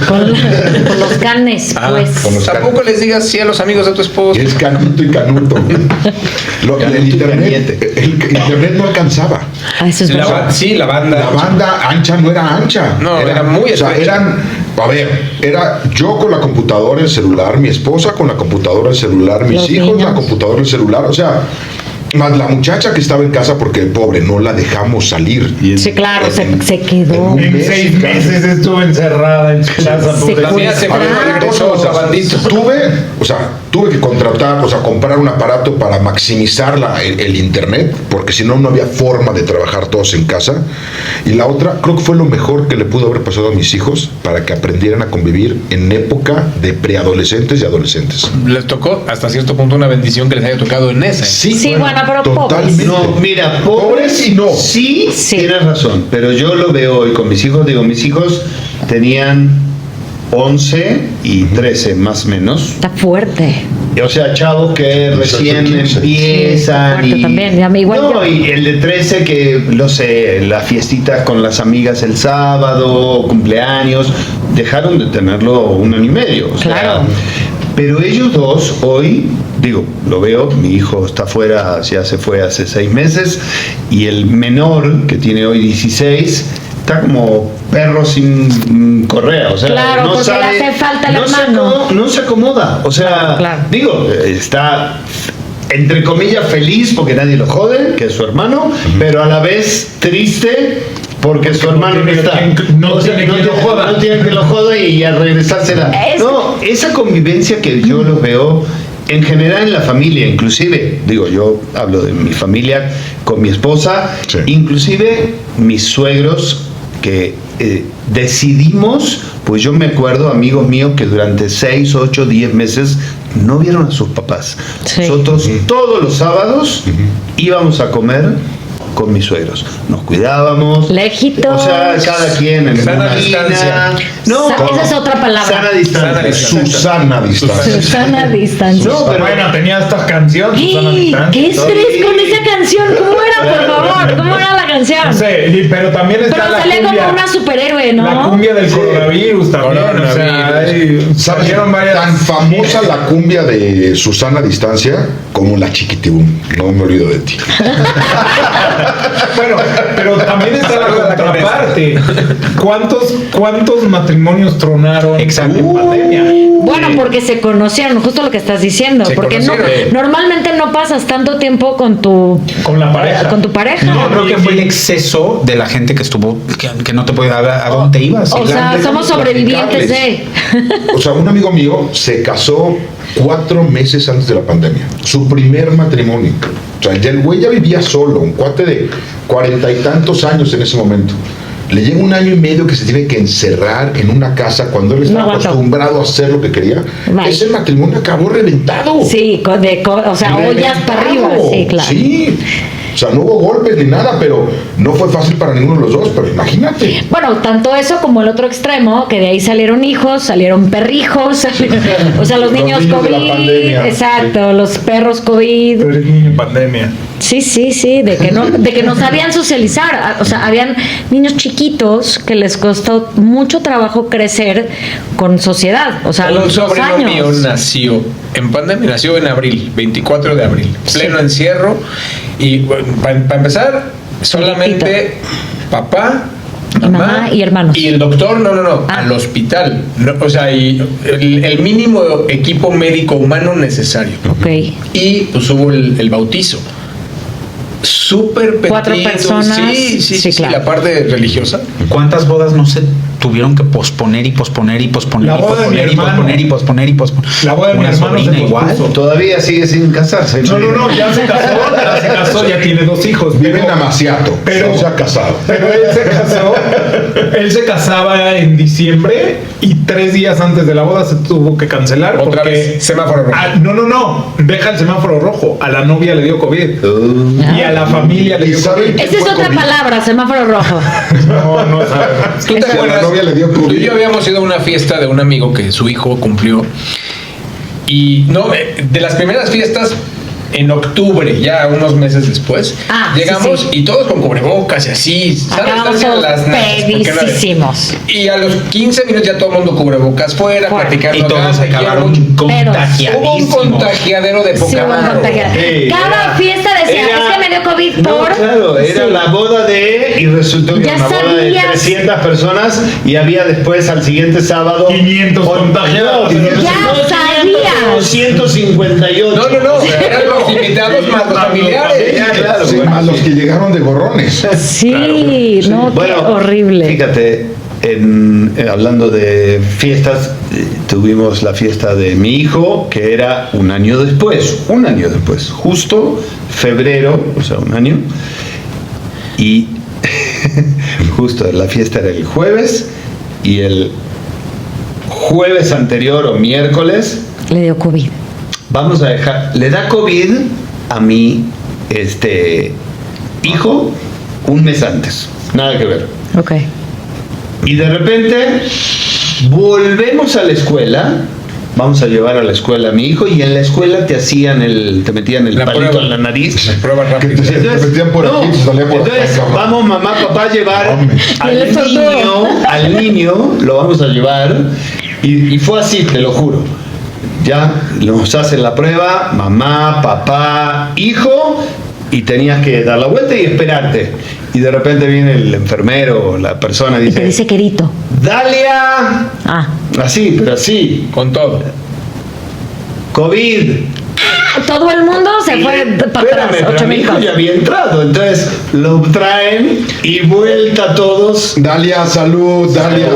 Con los canes, Ah, pues. con los Tampoco les digas así a los amigos de tu esposo. Es canuto y canuto. El internet no alcanzaba. Ah, eso es La verdad. sí, la banda. La banda ancha no era ancha. No, era muy O sea, estrecha. era yo con la computadora, el celular, mi esposa con la computadora, el celular, mis Los hijos, niños. la computadora, el celular. O sea, Más la muchacha que estaba en casa porque pobre no la dejamos salir. Sí, claro, se quedó. en un En mes 6 en casa. meses estuvo encerrada en su casa. Se pobre. La mía se fue, Ah, regresó acabandito. Tuve que contratar, comprar un aparato para maximizar el internet, porque si no, no había forma de trabajar todos en casa. Y la otra, creo que fue lo mejor que le pudo haber pasado a mis hijos para que aprendieran a convivir en época de preadolescentes y adolescentes. Les tocó hasta cierto punto una bendición que les haya tocado en esa. Sí, bueno, pero totalmente. No, mira, pobres y no. Sí, Sí. tienes razón, pero yo lo veo hoy con mis hijos. Digo, mis hijos tenían 11 y 13 más o menos. Está fuerte. O sea, chavos que 18, recién 15. empiezan. Sí, fuerte también, ya me igual no, yo. y el de 13 que, no sé, las fiestitas con las amigas el sábado, cumpleaños, dejaron de tenerlo un año y medio. O sea, Claro. pero ellos dos hoy, digo, lo veo, mi hijo está afuera, ya se fue hace 6 meses, y el menor, que tiene hoy 16, está como perro sin correa, o sea, Claro, no porque le sabe, hace falta el no se hermano. no se acomoda, o sea, Claro. digo, está entre comillas feliz porque nadie lo jode, que es su hermano, pero a la vez triste porque su hermano no tiene está. quien- no tiene quien lo joda. No tiene que lo joda y a regresársela. No, esa convivencia que yo lo veo en general en la familia, inclusive, digo, yo hablo de mi familia con mi esposa, Sí. inclusive mis suegros que decidimos, pues yo me acuerdo, amigos míos, que durante 6, 8, 10 meses no vieron a sus papás. Sí. Nosotros todos los sábados íbamos a comer con mis suegros. Nos cuidábamos. Lejitos. O sea, cada quien en Sana una distancia. No, Esa es otra palabra. Sana distancia. Sana distancia. Susana distancia. Susana Distancia. No, pero Bueno, tenía esta canción, Susana Distancia. ¿Qué estrés Sí. con esa canción? ¿Cómo era, por favor? ¿Cómo era la canción? No sé, pero también está Pero la salía cumbia. como una superhéroe, ¿no? La cumbia del Sí. coronavirus también. O sea, Coronavirus. ¿Sabes? salieron varias. Tan famosa la cumbia de Susana Distancia como la Chiquitibum. No me olvido de ti. Bueno, pero también está la contraparte. ¿Cuántos matrimonios tronaron Exacto. en pandemia? Bueno, porque se conocieron, justo lo que estás diciendo. Se Porque no, conocieron. normalmente no pasas tanto tiempo con tu Con la pareja. Con tu pareja. No, creo que fue el exceso de la gente que estuvo, que no te puede dar a dónde ibas. O sea, Grandes somos sobrevivientes de. O sea, un amigo mío se casó 4 meses antes de la pandemia. Su primer matrimonio. O sea, ya el güey ya vivía solo, un cuate de 40 y tantos años en ese momento. Le llega 1 año y medio que se tiene que encerrar en una casa cuando él estaba No aguantó. acostumbrado a hacer lo que quería. Bye. Ese matrimonio acabó reventado. Sí, o sea, ollas para arriba. Sí, claro. Sí. O sea, no hubo golpes ni nada, pero no fue fácil para ninguno de los dos, pero imagínate. Bueno, tanto eso como el otro extremo, que de ahí salieron hijos, salieron perrijos, o sea, los niños niños de la COVID, pandemia. exacto, los perros COVID. Pero eres niño en pandemia. Sí, de que no sabían socializar, o sea, habían niños chiquitos que les costó mucho trabajo crecer con sociedad, o sea, a Un los 2 sobrino mío años. nació en pandemia, nació en abril, 24 de abril, pleno encierro. Y bueno, para empezar, solamente papá, Y mamá y hermanos. Y el doctor, no, Ah. al hospital. No, o sea, y el mínimo equipo médico humano necesario. Ok. Y pues hubo el bautizo. Súper 4 petido. personas. Sí, claro. la parte religiosa. ¿Cuántas bodas no se tuvieron que posponer y posponer y posponer La y boda de mi posponer y hermano. posponer y posponer y posponer? La boda de mi Una hermano se sobrina igual. pospuso. Todavía sigue sin casarse. No, ya se casó, ya tiene 2 hijos. Vive en Amaciato, pero- no se ha casado. Pero él se casaba en diciembre y 3 días antes de la boda se tuvo que cancelar. Otra porque, vez, semáforo rojo. No, deja el semáforo rojo. A la novia le dio COVID. Y a la familia le ¿Y dio saben COVID. qué Esa es fue otra COVID? palabra, semáforo rojo. No sabemos. ¿Tú te Si a la acuerdas? novia le dio Tú y COVID. yo habíamos ido a una fiesta de un amigo que su hijo cumplió. Y no, de las primeras fiestas, en octubre, ya unos meses después, Ah, llegamos sí. y todos con cubrebocas y así. ¿sabes? Acabamos Están todos las nachas, porque no- pedísimos. Y a los 15 minutos ya todo el mundo cubrebocas fuera, Fuera. platicando. Y todos "Ah, te quiero acabaron mucho". Hubo un contagiadísimos. contagiadero de Sí, poca hubo un madre. contagiado. Sí, Cada era- fiesta decía, era- es que me dio COVID No, por. claro, era Sí. la boda de, y resultó que Ya era una boda de sabías. 300 personas y había después al siguiente sábado 500 contagiados. No, Ya sabías. 258. No, eran los invitados más los familiares. Claro, Sí, más los que llegaron de gorrones. Sí, no, qué horrible. Fíjate, hablando de fiestas, tuvimos la fiesta de mi hijo, que era un año después, justo febrero, o sea, un año, y justo la fiesta era el jueves, y el jueves anterior o miércoles Le dio COVID. vamos a dejar, le da COVID a mi hijo un mes antes, nada que ver. Ok. Y de repente volvemos a la escuela, vamos a llevar a la escuela a mi hijo, y en la escuela te metían el La palito prueba. en la nariz. Prueba Que rápida. te metían por aquí, te salía por acá, entonces cabrón. vamos mamá, papá a llevar Hombre. Y él soltó. al niño, lo vamos a llevar, y fue así, te lo juro. Ya nos hacen la prueba, mamá, papá, hijo, y tenías que dar la vuelta y esperarte. Y de repente viene el enfermero, la persona, y Y te dice querito. Dalia, Ah. así, pero así, Con todo. COVID. Todo el mundo se fue para atrás. Espérame, pero 8,000 mi hijo cosas. ya había entrado, entonces lo traen y vuelta todos. Dalia, salud, Dalia.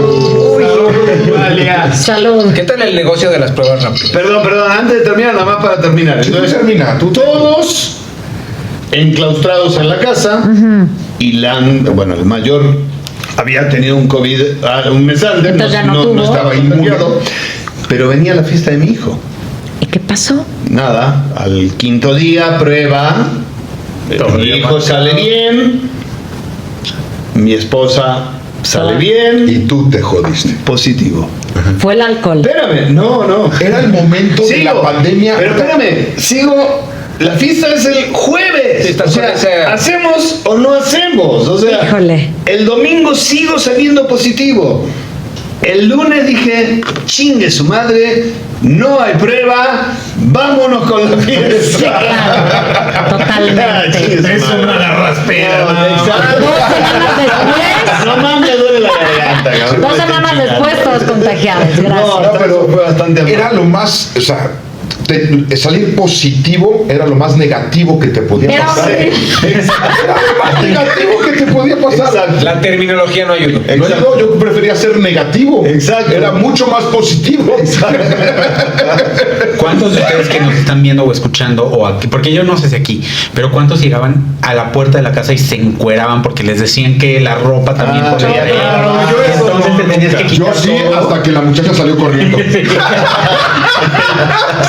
Dalia. Salud. ¿Qué tal el negocio de las pruebas rápidas? Perdón, antes de terminar, nada más para terminar. Entonces termina, tú Todos enclaustrados en la casa, y el mayor había tenido un COVID un mes antes, Entonces ya no tuvo. estaba inmune, pero venía la fiesta de mi hijo. ¿Y qué pasó? Nada, al quinto día prueba, mi hijo sale bien, mi esposa sale bien, y tú te jodiste. positivo. Fue el alcohol. Espérame, no. Era el momento de la pandemia. Pero espérame, la fiesta es el jueves. Sí, está O sea, con ese- ¿hacemos o no hacemos? O sea, Híjole. el domingo sigo saliendo positivo. El lunes dije, chingue su madre, no hay prueba, vámonos con la fiesta. Sí, claro. Totalmente. Chingue su Es madre. una garraspera. No, exacto. 2 semanas después. No mames, me duele la garganta, cabrón. 2 semanas después, todos contagiados. Gracias. No, pero fue bastante Era lo más, o sea, salir positivo era lo más negativo que te podía Pero pasar. sí. Era lo más negativo que te podía pasar. Exacto. La terminología no ayudó. No, yo prefería ser negativo. Exacto. Era mucho más positivo. ¿Cuántos de ustedes que nos están viendo o escuchando, o aquí, porque yo no sé si aquí, pero cuántos llegaban a la puerta de la casa y se encueraban porque les decían que la ropa también podría ir? claro, yo eso Entonces no, te tenías que Yo quitar sí, todo. hasta que la muchacha salió corriendo.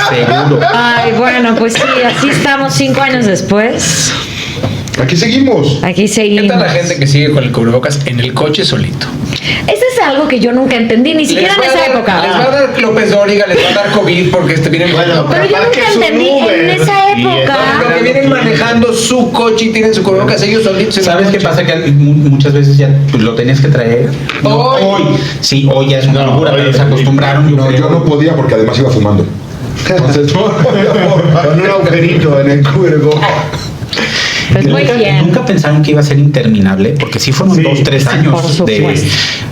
Seguro. Ay, bueno, pues sí, así estamos 5 años después. Aquí seguimos. Aquí ¿Qué seguimos. tal la gente que sigue con el cubrebocas en el coche solito? Ese es algo que yo nunca entendí, ni siquiera en Les va esa a dar- época. Les va a dar López Dóriga, les va a dar COVID porque vienen Bueno, Pero yo capaz que nunca es un entendí Uber. en esa Y época. Porque vienen manejando su coche y tienen su cubrebocas ellos solitos. en ¿Sabes el qué coche. pasa? Que muchas veces ya pues, lo tenías que traer. Hoy. Sí, hoy ya es una No, locura, hoy pero es se acostumbraron. No, creo. yo no podía porque además iba fumando. Entonces, no había forma. Con un agujerito en el cuerpo. Pues muy bien. ¿Nunca pensaron que iba a ser interminable? Porque sí fueron 2-3 años por supuesto.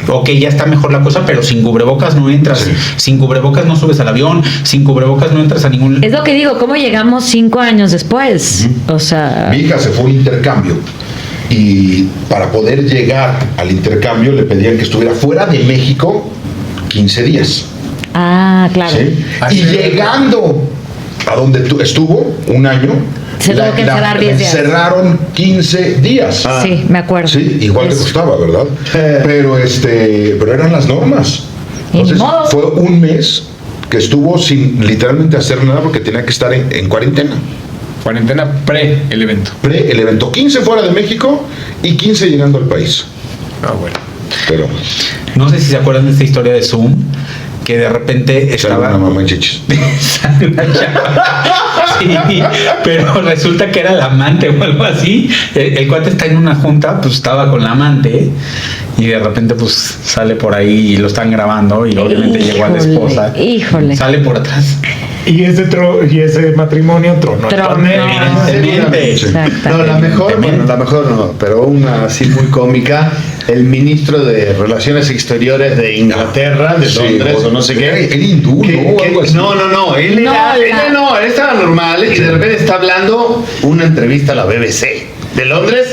ok, ya está mejor la cosa, pero sin cubrebocas no entras. Sin cubrebocas no subes al avión. Sin cubrebocas no entras a ningún... Es lo que digo, ¿cómo llegamos 5 años después? O sea, Mi hija se fue a un intercambio y para poder llegar al intercambio le pedían que estuviera fuera de México 15 días. claro. ¿Sí? Así Y es. llegando a donde estuvo un año, Se tuvo que encerrar 10 días. encerraron 15 días. Sí, me acuerdo. Sí, igual te Eso. costaba, ¿verdad? Pero eran las normas. Y ni Entonces modo. fue un mes que estuvo sin literalmente hacer nada porque tenía que estar en cuarentena. Cuarentena pre el evento. El evento 15 fuera de México y 15 llegando al país. Bueno. Pero No sé si se acuerdan de esta historia de Zoom, que de repente estaba estaba... una mamá en chichis. Una chava. Sí, pero resulta que era la amante o algo así. El cuate está en una junta, pues estaba con la amante y de repente pues sale por ahí y lo están grabando y obviamente llegó a la esposa. Híjole. Sale por atrás. Y ese matrimonio tronó. en Tronó. pandemia. Evidentemente. Exactamente. No, la mejor no, pero una así muy cómica. el ministro de Relaciones Exteriores de Inglaterra, de Londres o no sé qué. Era hindú, ¿no? Algo así. No, él estaba normal y de repente está hablando una entrevista a la BBC de Londres,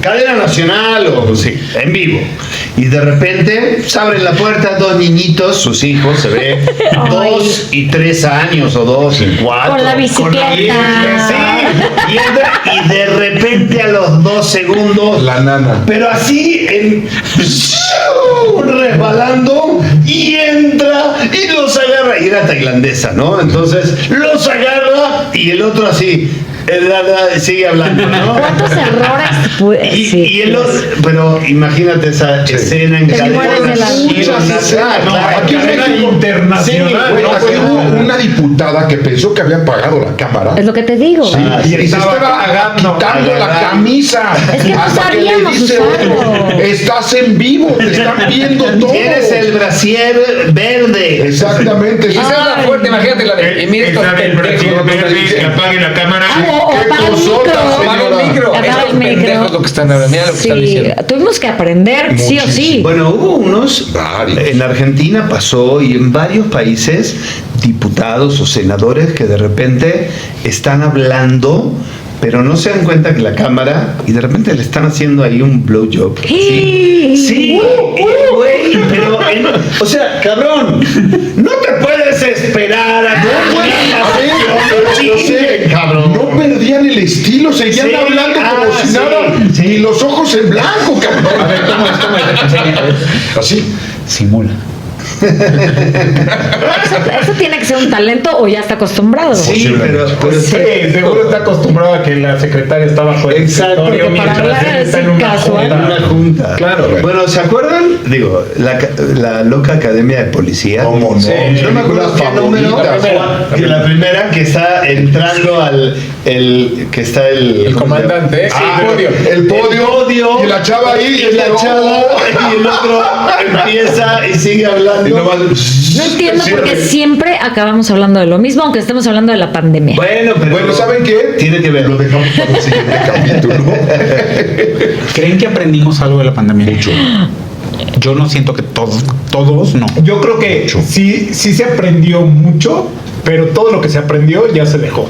cadena nacional o sí, en vivo. Y de repente se abren la puerta, dos niñitos, sus hijos, se ve, 2 y 3 años, o 2 y 4. Con la bicicleta. Sí, y de repente a los 2 segundos, La nana. pero así, resbalando, y entra y los agarra. Y era tailandesa, ¿no? Entonces los agarra y el otro así. Sigue hablando, ¿no? ¿Cuántos errores? Y el otro, pero imagínate esa escena en Te mueres de la No, aquí era internacional. Bueno, No, aquí pues, hubo una diputada que pensó que había apagado la cámara. Es lo que te digo. Sí, y y se estaba estaba pagando, quitando la agarrando. camisa. Es que no hasta que le sabíamos dice usarlo. otro, estás en vivo, te están viendo todo. Tienes el brasier verde. Exactamente. Esa es la fuerte, imagínate la de. Y mira estos pendejos. que apague la cámara. O qué apaga el cosota, micro. Apaga el micro. Apaga Estos el micro. pendejos lo que están hablando. Mira lo que están diciendo. Tuvimos que aprender, sí o sí. Bueno, hubo unos, Varios. en Argentina pasó y en varios países, diputados o senadores que de repente están hablando, pero no se dan cuenta que la cámara, y de repente le están haciendo ahí un blowjob. Sí, güey, pero, o sea, cabrón, no te puedes esperar a Yo sé, cabrón. no perdían el estilo, seguían Sí, hablando como si sí, nada, sí. y los ojos en blanco, cabrón. A ver, ¿cómo es? ¿Cómo es? Enseña, a ver. Así. Simula. Eso tiene que ser un talento o ya está acostumbrado. Sí, pero Sí, seguro está acostumbrado a que la secretaria está bajo el Exacto, escritorio porque para mientras hablar él está en así una casual. en junta. una junta. Claro. Bueno, ¿se acuerdan? Digo, la loca academia de policía. ¿Cómo no? Sí, No me acuerdo qué número. La primera que está entrando que está el comandante, sí, Ah, el podio. El podio. Y la chava ahí. Y la chava y el otro empieza y sigue hablando. Y nomás- No entiendo por qué Cierre. siempre acabamos hablando de lo mismo, aunque estemos hablando de la pandemia. Bueno, pero Bueno, ¿saben qué? Tiene que ver. Lo dejamos para el siguiente capítulo. ¿Creen que aprendimos algo de la pandemia? Mucho. Yo no siento que todos no. Yo creo que sí se aprendió mucho, pero todo lo que se aprendió ya se dejó.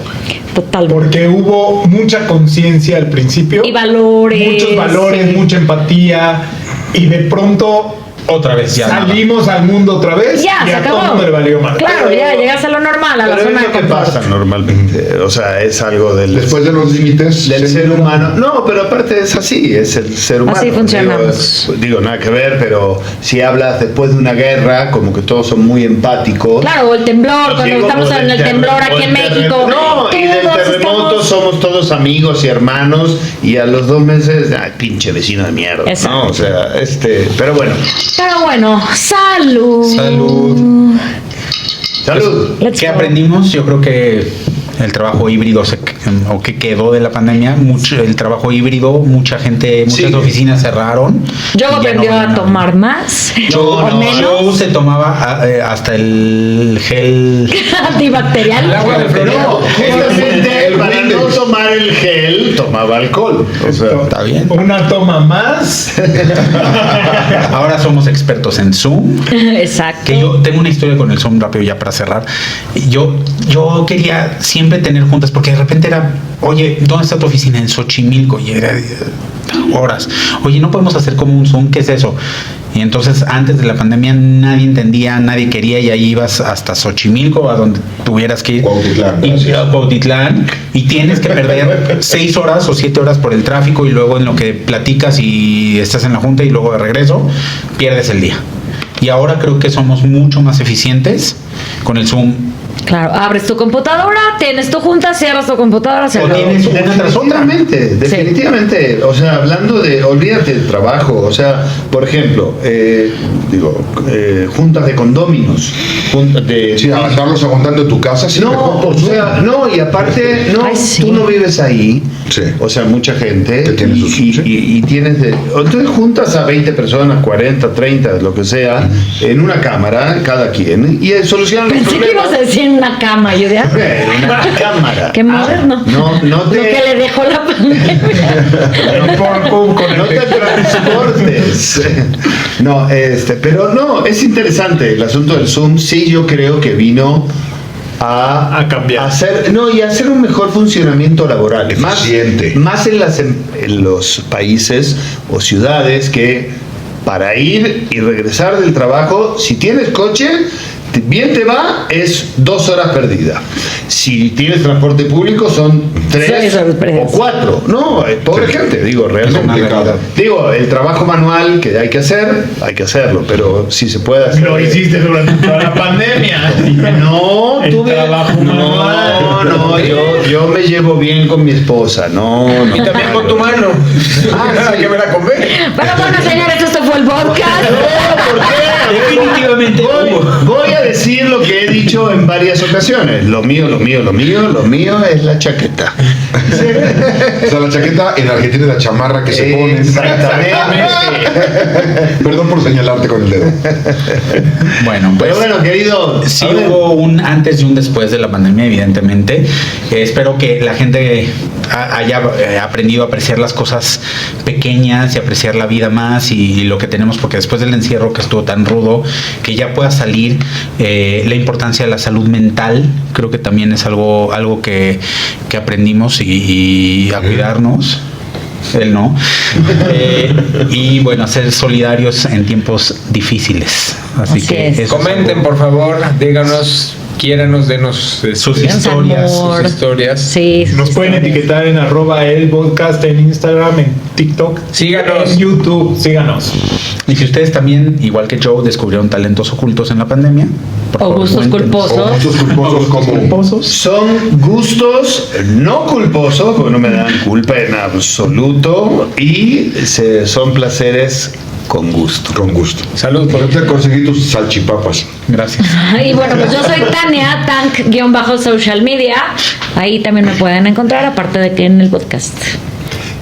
Total. Porque hubo mucha conciencia al principio. Y valores. Muchos valores, sí. mucha empatía. Y de pronto Otra vez ya. salimos al mundo otra vez Ya, y se a acabó. todo el mundo le valió mal. Claro, ya llegas a lo normal, a la Pero zona es de lo que confort. pasa normalmente. O sea, es algo Después de los límites. del ser humano. No, pero aparte es así, es el ser humano. Así funcionamos. Digo, nada que ver, pero si hablas después de una guerra, como que todos son muy empáticos. Claro, o el temblor, cuando Llegó estamos del en el temblor aquí en México. No, y del todos terremoto estamos- somos todos amigos y hermanos, y a los 2 meses, ay, pinche vecino de mierda. Exacto. No, o sea, pero bueno. Pero bueno, salud. Salud. Salud. Let's ¿Qué go. aprendimos? Yo creo que el trabajo híbrido o que quedó de la pandemia, el trabajo híbrido, muchas Sí. oficinas cerraron. Yo y ya aprendí no a venían. tomar más Yo, o menos yo se tomaba hasta el gel. antibacterial. El agua de Florida. No, justamente El para no Windex. tomar el gel, tomaba alcohol. O sea, Está bien. Una toma más. Ahora somos expertos en Zoom. Exacto. Que yo tengo una historia con el Zoom rápido ya para cerrar. Yo quería siempre tener juntas porque de repente era, oye, ¿dónde está tu oficina? En Xochimilco. Y era horas. Oye, ¿no podemos hacer como un Zoom? ¿Qué es eso? Y entonces antes de la pandemia nadie entendía, nadie quería y ahí ibas hasta Xochimilco, a donde tuvieras que ir. Cuautitlán, Y, gracias. a Cuautitlán, y tienes que perder 6 horas o 7 horas por el tráfico y luego en lo que platicas y estás en la junta y luego de regreso, pierdes el día. Y ahora creo que somos mucho más eficientes con el Zoom. Claro, abres tu computadora, tienes tu junta, cierras tu computadora, se O acabó. tienes una tras otra. Definitivamente. O sea, hablando de, olvídate del trabajo. O sea, por ejemplo, juntas de condóminos. Juntas de. Sí, a estarlos aguantando en tu casa. Sí, No, mejor por o sea, no, y aparte, no, Ay, sí. tú no vives ahí, Sí. O sea, mucha gente. Que tiene sus- y, sí. y tienes entonces juntas a 20 personas, 40, 30, lo que sea, en una cámara, cada quien, y solucionan los Pensé que ibas a problemas. decir en una cama, yo de En una cámara. qué moderno. No Lo te. que le dejó la pandemia. No te transportes. No, pero no, es interesante el asunto del Zoom. Sí, yo creo que vino a cambiar. hacer, no, y a hacer un mejor funcionamiento laboral. Eficiente. Más en los países o ciudades que para ir y regresar del trabajo, si tienes coche, bien te va, es 2 horas perdidas. Si tienes transporte público, son 3 6 horas perdidas. o 4. No, pobre gente, digo, realmente. complicado. Digo, el trabajo manual que hay que hacer, hay que hacerlo, pero si se puede hacer. Lo hiciste durante toda la pandemia. No, El trabajo manual. no, yo me llevo bien con mi esposa, no. Y también con tu mano. Ah, sí. Que me la compré. Pero bueno, señores, esto fue el podcast. Definitivamente Voy a decir lo que he dicho en varias ocasiones. Lo mío es la chaqueta. O sea, la chaqueta en Argentina es la chamarra que se pone. Exactamente. Perdón por señalarte con el dedo. Bueno, pues Pero bueno, querido. sí a ver, hubo un antes y un después de la pandemia, evidentemente. Espero que la gente haya aprendido a apreciar las cosas pequeñas y apreciar la vida más y lo que tenemos, porque después del encierro que estuvo tan rudo, que ya pueda salir, la importancia de la salud mental, creo que también es algo que aprendimos y a cuidarnos. Él no. Y bueno, a ser solidarios en tiempos difíciles. Así Así que es. eso es Comenten, algo. por favor, díganos, quiéranos, denos Sus Denos historias, amor. sus historias. Sí. Nos pueden etiquetar en @elpodcast en Instagram, en TikTok, Síganos. en YouTube. Síganos. Y si ustedes también, igual que Joe, descubrieron talentos ocultos en la pandemia, por O favor, gustos cuéntenos. culposos. O muchos culposos como Culposos. Son gustos no culposos, porque no me dan culpa en absoluto, y son placeres con gusto. con gusto. Salud. Yo te conseguí tus salchipapas. Gracias. Y bueno, pues yo soy Tania, Tank-social media. Ahí también me pueden encontrar, aparte de que en el podcast.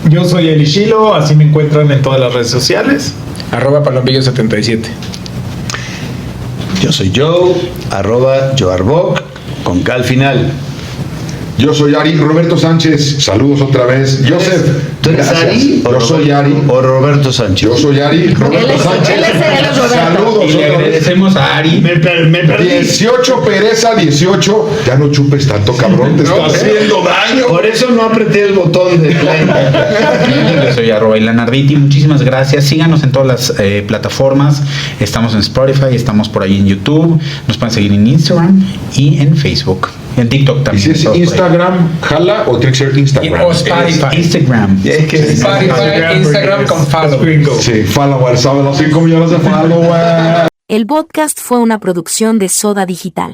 Yo soy Eli Shilo, así me encuentran en todas las redes sociales. @palomillo77. Yo soy Joe, @Joarbok, con K al final. Yo soy Ari, Roberto Sánchez, saludos otra vez. Joseph, ¿Tú eres gracias. Ari? Yo soy Ari. O Roberto Sánchez. Yo soy Ari, Roberto Él es Sánchez. Roberto. Saludos Y le otra vez. agradecemos a Ari. Me perdí. 18 pereza, 18. Ya no chupes tanto, cabrón, te está haciendo daño. Por eso no apreté el botón de play. Yo soy @Ilanarditi. Muchísimas gracias. Síganos en todas las plataformas. Estamos en Spotify, estamos por ahí en YouTube. Nos pueden seguir en Instagram y en Facebook. En TikTok Y también. si es estamos por ahí. Instagram, jala o tiene que ser Instagram. O Spotify. Instagram. Es que Spotify, Instagram con follow. Sí. Sí, follower, sabe los 5 millones de followers. El podcast fue una producción de Soda Digital.